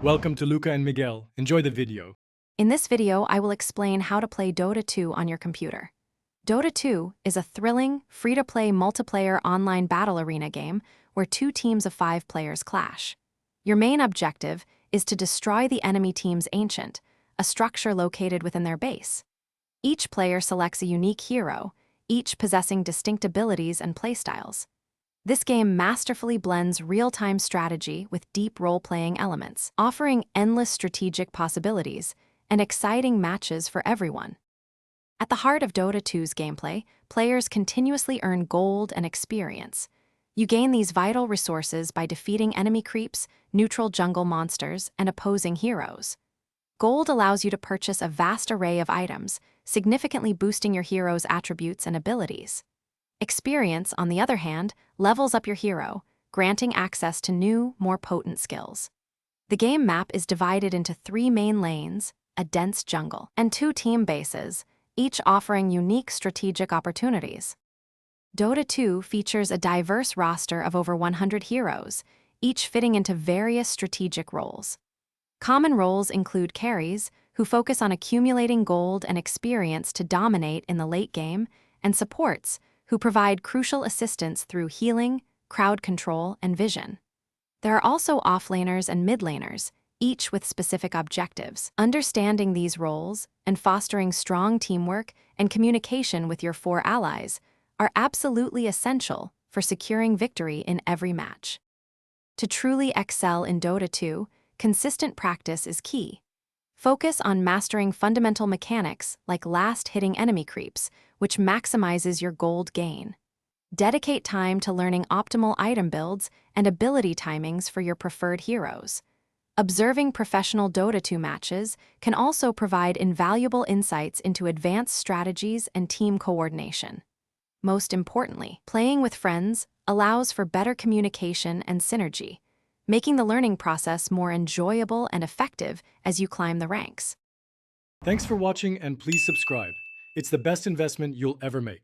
Welcome to Luca and Miguel. Enjoy the video. In this video, I will explain how to play Dota 2 on your computer. Dota 2 is a thrilling, free-to-play multiplayer online battle arena game where two teams of 5 players clash. Your main objective is to destroy the enemy team's Ancient, a structure located within their base. Each player selects a unique hero, each possessing distinct abilities and playstyles. This game masterfully blends real-time strategy with deep role-playing elements, offering endless strategic possibilities and exciting matches for everyone. At the heart of Dota 2's gameplay, players continuously earn gold and experience. You gain these vital resources by defeating enemy creeps, neutral jungle monsters, and opposing heroes. Gold allows you to purchase a vast array of items, significantly boosting your hero's attributes and abilities. Experience, on the other hand, levels up your hero, granting access to new, more potent skills. The game map is divided into 3 main lanes, a dense jungle, and 2 team bases, each offering unique strategic opportunities. Dota 2 features a diverse roster of over 100 heroes, each fitting into various strategic roles. Common roles include carries, who focus on accumulating gold and experience to dominate in the late game, and supports, who provide crucial assistance through healing, crowd control, and vision. There are also offlaners and midlaners, each with specific objectives. Understanding these roles and fostering strong teamwork and communication with your 4 allies are absolutely essential for securing victory in every match. To truly excel in Dota 2, consistent practice is key. Focus on mastering fundamental mechanics like last-hitting enemy creeps, which maximizes your gold gain. Dedicate time to learning optimal item builds and ability timings for your preferred heroes. Observing professional Dota 2 matches can also provide invaluable insights into advanced strategies and team coordination. Most importantly, playing with friends allows for better communication and synergy, making the learning process more enjoyable and effective as you climb the ranks. Thanks for watching and please subscribe. It's the best investment you'll ever make.